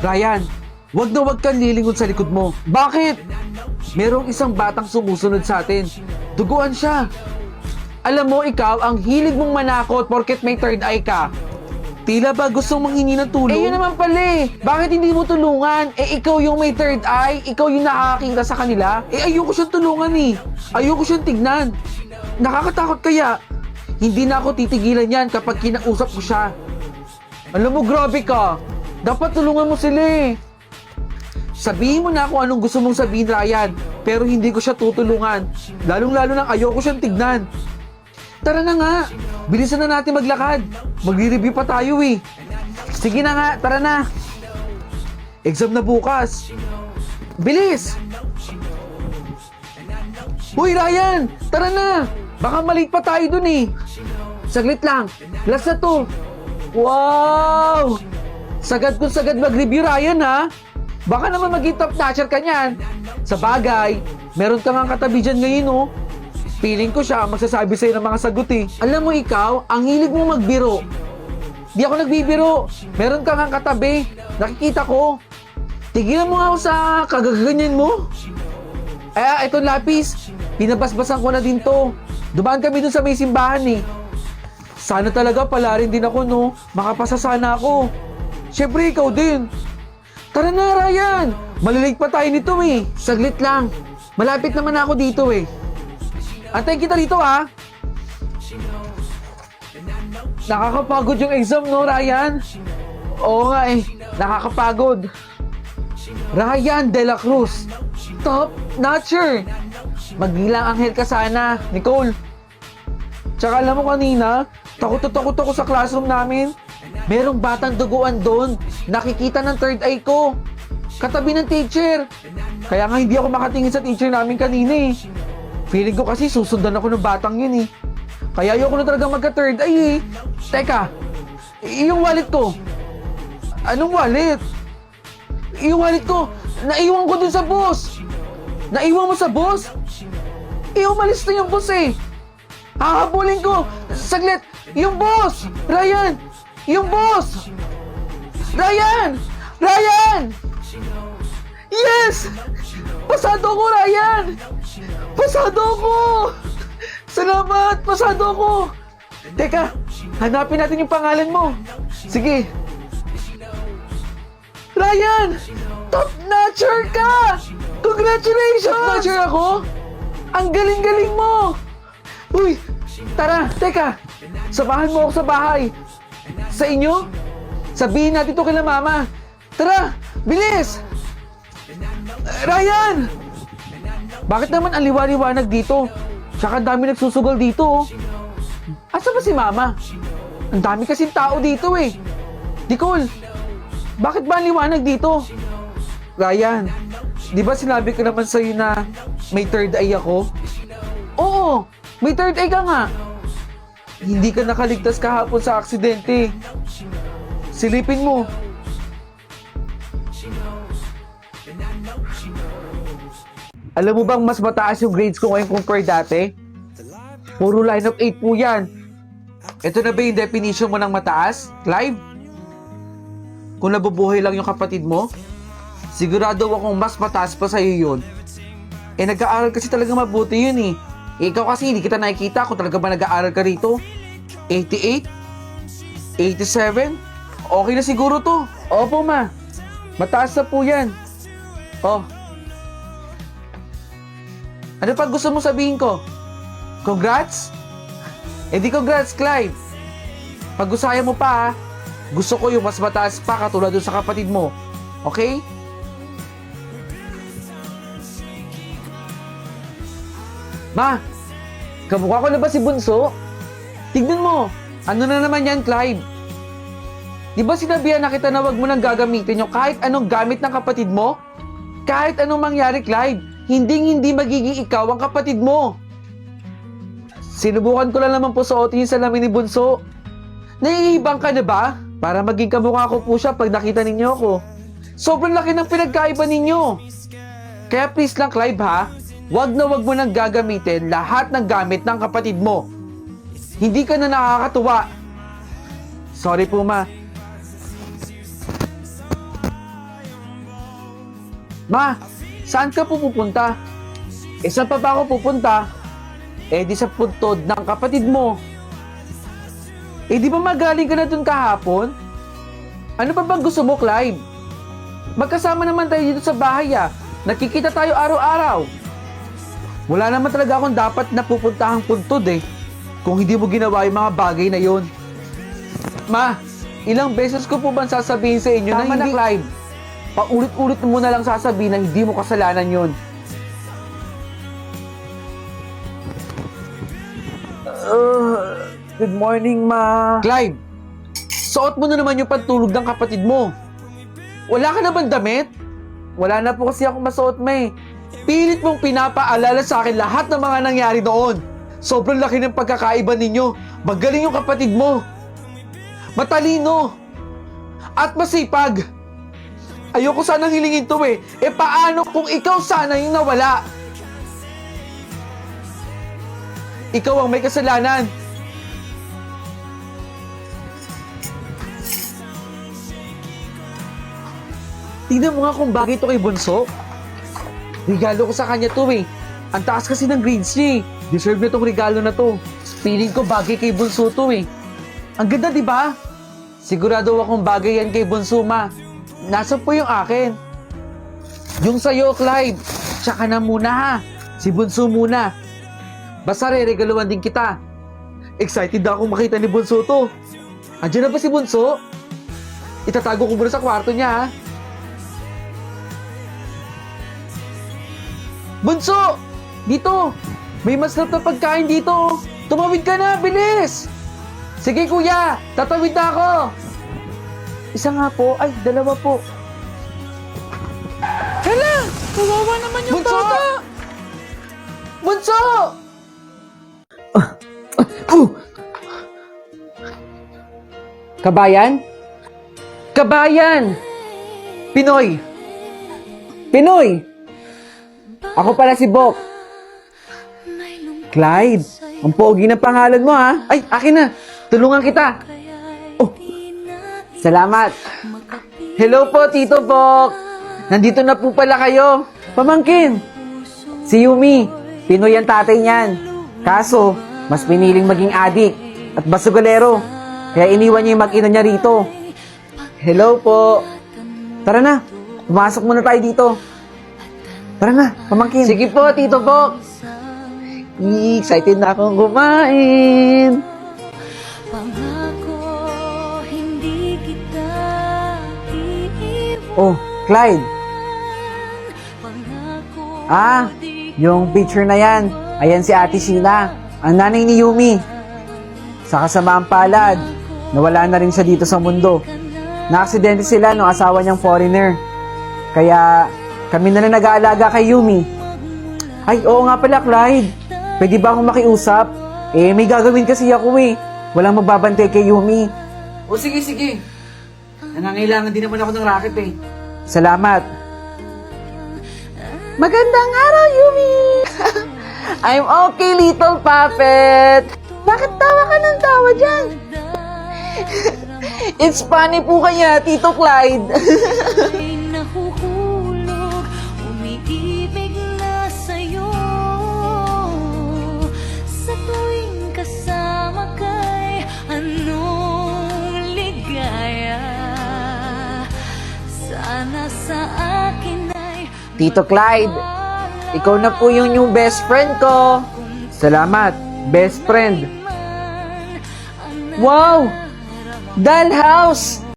Ryan, wag na wag kang lilingon sa likod mo. Bakit? Merong isang batang sumusunod sa atin. Duguan siya. Alam mo, ikaw, ang hilig mong manakot porket may third eye ka. Tila ba gustong manghingi ng tulong? Eh, yun naman pala eh. Bakit hindi mo tulungan? Eh, ikaw yung may third eye. Ikaw yung nakakakita sa kanila. Eh, ayoko siyang tulungan eh. Ayoko siyang tignan. Nakakatakot kaya. Hindi na ako titigilan yan kapag kinausap ko siya. Alam mo, grabe ka. Dapat tulungan mo sila eh. Sabihin mo na kung anong gusto mong sabihin, Ryan. Pero hindi ko siya tutulungan. Lalong-lalo nang ayoko siyang tignan. Tara na nga. Bilisan na natin maglakad. Magre-review pa tayo eh. Sige na nga, tara na. Exam na bukas. Bilis! Uy, Ryan! Tara na! Baka malate pa tayo dun eh. Saglit lang. Last na to. Wow! Sagad kung sagad mag-review, Ryan ha. Baka naman maging top notcher ka niyan. Sa bagay, meron ka nga katabi dyan ngayon oh. Feeling ko siya magsasabi sa'yo ng mga sagot eh. Alam mo ikaw, ang hilig mo magbiro. Di ako nagbibiro. Meron ka nga katabi. Nakikita ko. Tigilan mo nga ako sa kagaganyan mo. Eh, itong lapis. Pinabasbasan ko na din to. Dumaan kami dun sa may simbahan eh. Sana talaga pala rin din ako no. Makapasa sana ako. Siyempre ikaw din. Tara na, Ryan. Malilate pa tayo nito eh. Saglit lang. Malapit naman ako dito eh. Antayin kita dito ha. Nakakapagod yung exam no, Ryan? Oo nga eh. Nakakapagod. Ryan De La Cruz. Top notcher. Magbilang anghel ka sana, Nicole. Tsaka alam mo kanina, takot ako sa classroom namin. Merong batang duguan doon. Nakikita ng third eye ko. Katabi ng teacher. Kaya nga hindi ako makatingin sa teacher namin kanina eh. Feeling ko kasi susundan ako ng batang yun eh. Kaya ayoko na talaga magka-third eye eh. Teka, yung wallet ko. Anong wallet? Yung wallet ko, naiwan ko dun sa boss. Naiwan mo sa boss? Umalis na yung boss eh. Hahabulin ko. Saglit, yung boss! Ryan! Yung boss! Ryan! Ryan! Yes! Pasado ko, Ryan! Pasado ko! Salamat! Pasado ko! Teka, hanapin natin yung pangalan mo. Sige. Ryan! Top notcher ka! Congratulations! Top notcher ako? Ang galing-galing mo! Uy! Tara, teka! Samahan mo ako sa bahay. Sa inyo? Sabihin natin ito kila mama. Tara! Bilis! Ryan! Bakit naman ang liwa-liwanag dito? Tsaka ang dami nagsusugal dito oh. Asa ba si mama? Ang dami kasing tao dito eh. Nicole, bakit ba ang liwanag dito? Ryan, di ba sinabi ko naman sa'yo na may third eye ako? Oo, may third eye ka nga. Hindi ka nakaligtas kahapon sa aksidente. Silipin mo. Alam mo bang mas mataas yung grades ko ngayon compare dati? Puro line of 8 po yan. Ito na ba yung definition mo ng mataas, Clive? Kung nabubuhay lang yung kapatid mo, sigurado akong mas mataas pa sa'yo yun. Eh nag-aaral kasi talaga mabuti yun eh. Ikaw kasi hindi kita nakikita kung talaga ba nag-aaral ka rito. 88? 87? Okay na siguro to. Opo ma, mataas na po yan. Oh. Ano pa gusto mo sabihin ko? Congrats? Eh di congrats, Clive. Pag-usaya mo pa ha. Gusto ko yung mas mataas pa katulad dun sa kapatid mo. Okay? Ma, kamukha ko na ba si Bunso? Tignan mo, ano na naman yan, Clive? Di ba sinabihan na kita na wag mo nang gagamitin yung kahit anong gamit ng kapatid mo? Kahit anong mangyari, Clive, hindi magiging ikaw ang kapatid mo. Sinubukan ko lang naman po suotin yung salamin ni Bunso. Naiibang ka na ba? Para maging kamukha ko po siya pag nakita ninyo ako. Sobrang laki ng pinagkaiba ninyo. Kaya please lang, Clive ha, wag na wag mo nang gagamitin lahat ng gamit ng kapatid mo. Hindi ka na nakakatuwa. Sorry po ma. Ma, saan ka po pupunta? Eh, saan pa ba ako pupunta? Eh, di sa puntod ng kapatid mo. Eh, di ba magaling ka na dun kahapon? Ano pa bang gusto mo, Clive? Magkasama naman tayo dito sa bahay, ah. Nakikita tayo araw-araw. Wala naman talaga akong dapat na pupuntahang puntod, eh. Kung hindi mo ginawa yung mga bagay na yon. Ma, ilang beses ko po ba sasabihin sa inyo na hindi, Clive? Paulit-ulit mo na lang sasabihin na hindi mo kasalanan yon. Good morning, Ma. Clive, suot mo na naman yung pantulog ng kapatid mo. Wala ka na bang damit? Wala na po kasi akong masuot, Ma eh. Pilit mong pinapaalala sa akin lahat ng mga nangyari noon. Sobrang laki ng pagkakaiba ninyo. Magaling yung kapatid mo. Matalino. At masipag. Ayoko sanang hilingin to eh. Eh paano kung ikaw sana yung nawala? Ikaw ang may kasalanan. Tingnan mo nga kung bagay ito kay Bunso. Regalo ko sa kanya to eh. Ang taas kasi ng grades niya eh. Deserve na tong regalo na to. Feeling ko bagay kay Bunso to eh. Ang ganda, di ba? Sigurado akong bagay yan kay Bunso, Ma. Nasaan po yung akin? Yung sa'yo, Clive. Tsaka na muna ha. Si Bunso muna. Basta re-regaluhan din kita. Excited akong makita ni Bunso to. Andiyan na ba si Bunso? Itatago ko muna sa kwarto niya ha. Bunso! Dito! May masarap na pagkain dito! Tumawid ka na! Bilis! Sige kuya! Tatawid na ako! Isa nga po. Ay, dalawa po. Hala! Kawawa naman yung Bunso! bata! Bunso! Kabayan? Kabayan! Pinoy! Pinoy! Ako pala si Bok. Clyde, ang pogi ng pangalan mo ha. Ay, akin na. Tulungan kita. Oh, salamat. Hello po, Tito Bok. Nandito na po pala kayo. Pamangkin. Si Yumi. Pinoy ang tatay niyan. Kaso, mas piniling maging adik at basugalero. Kaya iniwan niya yung mag-ina niya rito. Hello po. Tara na. Pumasok muna tayo dito. Tara na, pamangkin. Sige po, Tito Bok. Excited na akong kumain. Pangako, hindi kita iiwan. Oh, Clyde. Pangako, Yung picture na yan. Ayan si Ate Sheila, ang nanay ni Yumi. Sa kasamaang palad, nawala na rin siya dito sa mundo. Naaksidente sila nung asawa niyang foreigner. Kaya kami na lang nag-aalaga kay Yumi. Ay, oo nga pala, Clyde. Pwede ba akong makiusap? Eh, may gagawin kasi ako eh. Walang magbabantay kay Yumi. O sige, sige. Nangangailangan din naman ako ng racket eh. Salamat. Magandang araw, Yumi! I'm okay, little puppet. Bakit tawa ka ng tawa dyan? It's funny po kanya, Tito Clyde. ay nahuhulog, umiibig na sa'yo. Sa tuwing kasama kay anong ligaya. Sana sa akin ay Tito Clyde, ikaw na po yung new best friend ko. Salamat, best friend. Wow! Dollhouse!